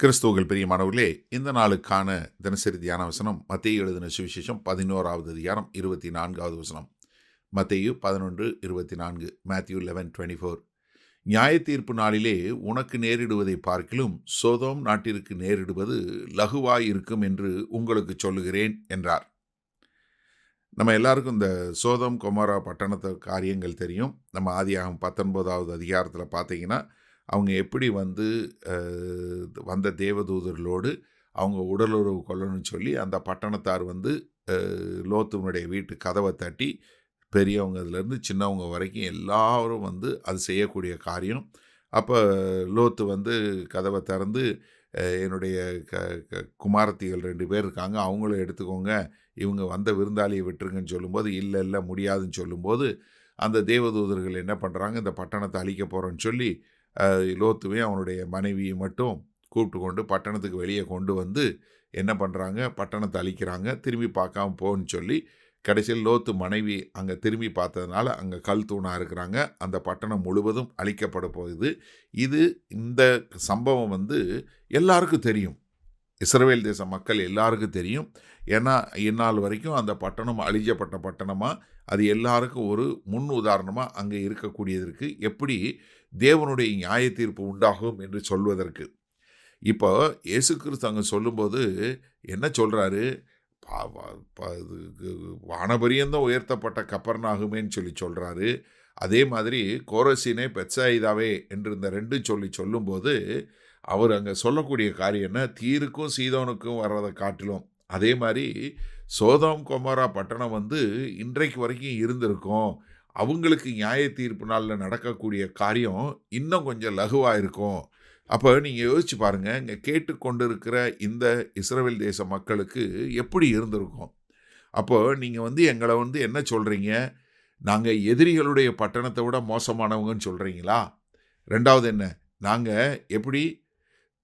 கிறிஸ்துவுக்குள் பிரியமானவர்களே, இந்த நாளுக்கான தினசரி தியான வசனம் மத்தேயு எழுதின சுவிசேஷம் 11வது அதிகாரம் 24வது வசனம். மத்தேயு 11:24, மேத்யூ 11:24. நியாய தீர்ப்பு நாளிலே உனக்கு நேரிடுவதை பார்க்கிலும் சோதோம் நாட்டிற்கு நேரிடுவது லகுவாய் இருக்கும் என்று உங்களுக்கு சொல்லுகிறேன் என்றார். நம்ம எல்லாருக்கும் இந்த சோதோம் கொமோரா பட்டணத்து காரியங்கள் தெரியும். நம்ம ஆதியாகமம் 19வது அதிகாரத்தில் பார்த்தீங்கன்னா, அவங்க எப்படி வந்த தேவதூதர்களோடு அவங்க உடலுறவு கொள்ளணும்னு சொல்லி அந்த பட்டணத்தார் லோத்துனுடைய வீட்டு கதவை தட்டி, பெரியவங்க இதுலேருந்து சின்னவங்க வரைக்கும் எல்லாரும் அது செய்யக்கூடிய காரியம். அப்போ லோத்து கதவை திறந்து, என்னுடைய குமாரத்திகள் 2 பேர் இருக்காங்க, அவங்களும் எடுத்துக்கோங்க, இவங்க வந்த விருந்தாளியை விட்டுருங்கன்னு சொல்லும்போது, இல்லை முடியாதுன்னு சொல்லும்போது, அந்த தேவதூதர்கள் என்ன பண்ணுறாங்க, இந்த பட்டணத்தை அழிக்க போகிறோன்னு சொல்லி லோத்துவையும் அவனுடைய மனைவியை மட்டும் கூப்பிட்டு கொண்டு பட்டணத்துக்கு வெளியே கொண்டு என்ன பண்ணுறாங்க, பட்டணத்தை அழிக்கிறாங்க. திரும்பி பார்க்காம போன்னு சொல்லி கடைசியில் லோத்து மனைவி அங்கே திரும்பி பார்த்ததுனால அங்கே கல் தூணாக இருக்கிறாங்க. அந்த பட்டணம் முழுவதும் அழிக்கப்பட போகுது. இந்த சம்பவம் எல்லாருக்கும் தெரியும். இஸ்ரவேல் தேச மக்கள் எல்லாருக்கும் தெரியும். ஏன்னா இந்நாள் வரைக்கும் அந்த பட்டணம் அழிஞ்சப்பட்ட பட்டணமாக, அது எல்லாருக்கும் ஒரு முன் உதாரணமாக அங்கே இருக்கக்கூடியதற்கு எப்படி தேவனுடைய நியாய தீர்ப்பு உண்டாகும் என்று சொல்வதற்கு. இப்போ இயேசு கிறிஸ்து அங்கே சொல்லும்போது என்ன சொல்கிறாரு, வானபரியந்தம் உயர்த்தப்பட்ட கப்பர்நாகுமேன்னு சொல்லி சொல்கிறாரு. அதே மாதிரி கோரசினே பெத்சாயிதாவே என்று இந்த 2 சொல்லும்போது அவர் அங்கே சொல்லக்கூடிய காரியம் என்ன, தீருக்கும் சீதோனுக்கும் வர்றதை காட்டிலும் அதே மாதிரி சோதோம் கொமோரா பட்டணம் இன்றைக்கு வரைக்கும் இருந்திருக்கும். அவங்களுக்கு நியாய தீர்ப்பு நாளில் நடக்கக்கூடிய காரியம் இன்னும் கொஞ்சம் லகுவாக இருக்கும். அப்போ நீங்கள் யோசிச்சு பாருங்கள், இங்கே கேட்டுக்கொண்டு இருக்கிற இந்த இஸ்ரவேல் தேச மக்களுக்கு எப்படி இருந்திருக்கும். அப்போ நீங்கள் எங்களை என்ன சொல்கிறீங்க, நாங்கள் எதிரிகளுடைய பட்டணத்தை விட மோசமானவங்கன்னு சொல்கிறீங்களா? 2வது என்ன, நாங்கள் எப்படி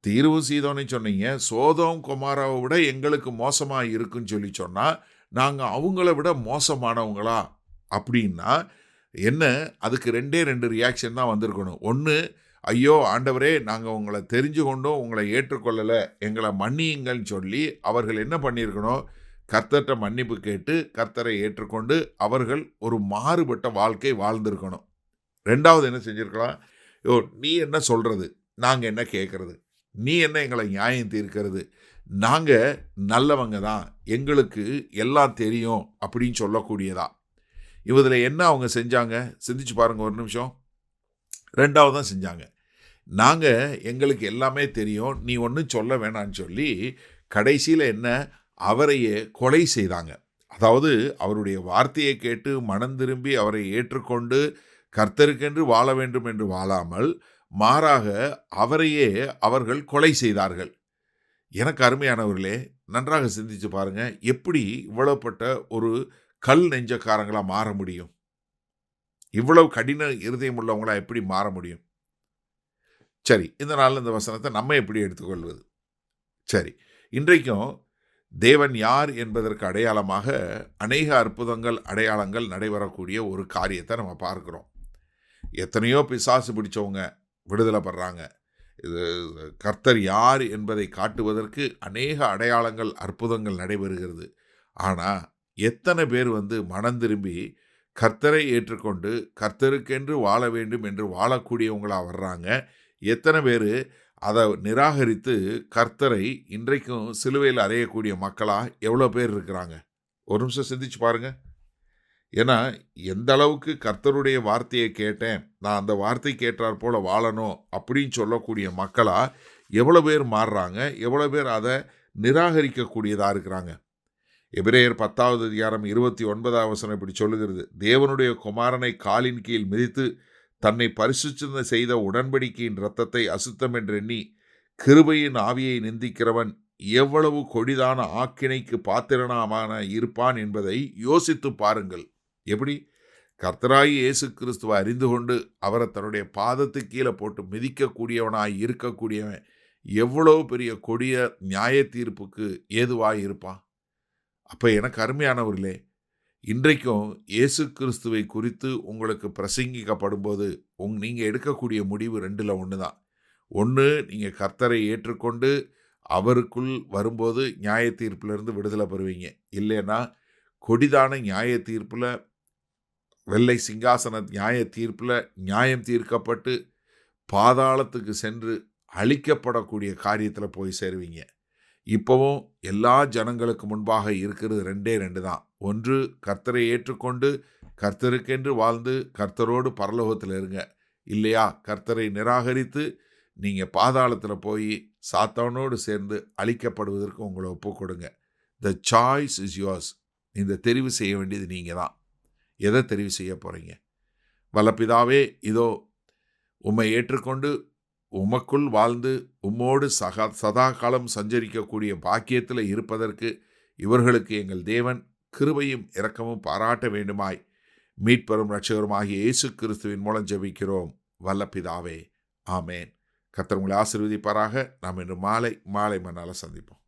தீருவும் சீதோனை சொன்னீங்க, சோதோம் கொமாராவை விட எங்களுக்கு மோசமாக இருக்குன்னு சொல்லி சொன்னால் நாங்கள் அவங்கள விட மோசமானவங்களா அப்படின்னா என்ன? அதுக்கு 2 ரியாக்ஷன் தான் வந்திருக்கணும். ஒன்று, ஐயோ ஆண்டவரே, நாங்கள் உங்களை தெரிஞ்சு கொண்டோம், உங்களை ஏற்றுக்கொள்ளலை, எங்களை மன்னியுங்கள்னு சொல்லி அவர்கள் என்ன பண்ணியிருக்கணும், கர்த்தர்கிட்ட மன்னிப்பு கேட்டு கர்த்தரை ஏற்றுக்கொண்டு அவர்கள் ஒரு மாறுபட்ட வாழ்க்கை வாழ்ந்திருக்கணும். 2வது என்ன செஞ்சுருக்கலாம், நீ என்ன சொல்கிறது, நாங்கள் என்ன கேட்குறது, நீ என்ன எங்களை நியாயம் தீர்க்கிறது, நாங்கள் நல்லவங்க தான், எங்களுக்கு எல்லாம் தெரியும் அப்படின்னு சொல்லக்கூடியதா. இதில் என்ன அவங்க செஞ்சாங்க, சிந்திச்சு பாருங்கள் ஒரு நிமிஷம். 2வது தான் செஞ்சாங்க, நாங்கள் எங்களுக்கு எல்லாமே தெரியும், நீ ஒன்றும் சொல்ல வேணான்னு சொல்லி கடைசியில் என்ன, அவரையே கொலை செய்தாங்க. அதாவது அவருடைய வார்த்தையை கேட்டு மனம் திரும்பி அவரை ஏற்றுக்கொண்டு கர்த்தருக்கென்று வாழ வேண்டும் என்று வாழாமல் மாறாக அவரையே அவர்கள் கொலை செய்தார்கள். எனக்கு அருமையானவர்களே, நன்றாக சிந்திச்சு பாருங்க, எப்படி இவ்வளவுப்பட்ட ஒரு கல் நெஞ்சக்காரங்களாக மாற முடியும், இவ்வளவு கடின இருதயம் உள்ளவங்களா எப்படி மாற முடியும்? சரி, இந்த நாளில் இந்த வசனத்தை நம்ம எப்படி எடுத்துக்கொள்வது? சரி, இன்றைக்கும் தேவன் யார் என்பதற்கு அடையாளமாக அநேக அற்புதங்கள் அடையாளங்கள் நடைபெறக்கூடிய ஒரு காரியத்தை நம்ம பார்க்கிறோம். எத்தனையோ பிசாசு பிடிச்சவங்க விடுதலை படுறாங்க. இது கர்த்தர் யார் என்பதை காட்டுவதற்கு அநேக அடையாளங்கள் அற்புதங்கள் நடைபெறுகிறது. ஆனால் எத்தனை பேர் மனம் திரும்பி கர்த்தரை ஏற்றுக்கொண்டு கர்த்தருக்கென்று வாழ வேண்டும் என்று வாழக்கூடியவங்களாக வர்றாங்க? எத்தனை பேர் அதை நிராகரித்து கர்த்தரை இன்றைக்கும் சிலுவையில் அறையக்கூடிய மக்களாக எவ்வளோ பேர் இருக்கிறாங்க? ஒரு நிமிஷம் சிந்திச்சு பாருங்கள். ஏன்னா எந்த அளவுக்கு கர்த்தருடைய வார்த்தையை கேட்டேன், நான் அந்த வார்த்தை கேட்டார் போல் வாழணும் அப்படின்னு சொல்லக்கூடிய மக்களாக எவ்வளோ பேர் மாறுறாங்க, எவ்வளோ பேர் அதை நிராகரிக்கக்கூடியதாக இருக்கிறாங்க. எபிரேயர் 10வது அதிகாரம் 29வது வசனம் இப்படி சொல்லுகிறது, தேவனுடைய குமாரனை காலின் கீழ் மிதித்து தன்னை பரிசுத்தம் செய்த உடன்படிக்கையின் இரத்தத்தை அசுத்தம் என்று எண்ணி கிருபையின் ஆவியை நிந்திக்கிறவன் எவ்வளவு கொடிதான ஆக்கினைக்கு பாத்திரனாமான இருப்பான் என்பதை யோசித்து பாருங்கள். எப்படி கர்த்தராகி இயேசு கிறிஸ்துவை அறிந்து கொண்டு அவரை தன்னுடைய பாதத்துக்கு கீழே போட்டு மிதிக்கக்கூடியவனாய் இருக்கக்கூடியவன் எவ்வளவு பெரிய கொடிய நியாய தீர்ப்புக்கு ஏதுவாய் இருப்பான். அப்போ எனக்கு அருமையானவர்களே, இன்றைக்கும் இயேசு கிறிஸ்துவை குறித்து உங்களுக்கு பிரசங்கிக்கப்படும் போது நீங்கள் எடுக்கக்கூடிய முடிவு 2ல் 1 தான். ஒன்று நீங்கள் கர்த்தரை ஏற்றுக்கொண்டு அவருக்குள் வரும்போது நியாய தீர்ப்பிலிருந்து விடுதலை பெறுவீங்க. இல்லைன்னா கொடிதான நியாய தீர்ப்பில், வெள்ளை சிங்காசன நியாய தீர்ப்பில் நியாயம் தீர்க்கப்பட்டு பாதாளத்துக்கு சென்று அழிக்கப்படக்கூடிய காரியத்தில் போய் சேருவீங்க. இப்போவும் எல்லா ஜனங்களுக்கு முன்பாக இருக்கிறது ரெண்டே ரெண்டு தான். ஒன்று, கர்த்தரை ஏற்றுக்கொண்டு கர்த்தருக்கென்று வாழ்ந்து கர்த்தரோடு பரலோகத்தில் இருங்க. இல்லையா, கர்த்தரை நிராகரித்து நீங்கள் பாதாளத்தில் போய் சாத்தானோடு சேர்ந்து அழிக்கப்படுவதற்கு உங்களை ஒப்பு கொடுங்க. The choice is yours. இந்த தெரிவு செய்ய வேண்டியது நீங்கள் தான். எதை தெரிவு செய்ய போகிறீங்க? வல்லபிதாவே, இதோ உம்மை ஏற்றுக்கொண்டு உமக்குள் வாழ்ந்து உம்மோடு சதா காலம் சஞ்சரிக்கக்கூடிய பாக்கியத்தில் இருப்பதற்கு இவர்களுக்கு எங்கள் தேவன் கிருபையும் இரக்கமும் பாராட்ட வேண்டுமாய் மீட்பெரும் இரட்சகருமாகிய இயேசு கிறிஸ்துவின் மூலம் ஜெபிக்கிறோம் வல்லபிதாவே. ஆமேன். கர்த்தர் உங்களை ஆசீர்வதிப்பாராக. நாம் இன்று மாலை மண்ணால் சந்திப்போம்.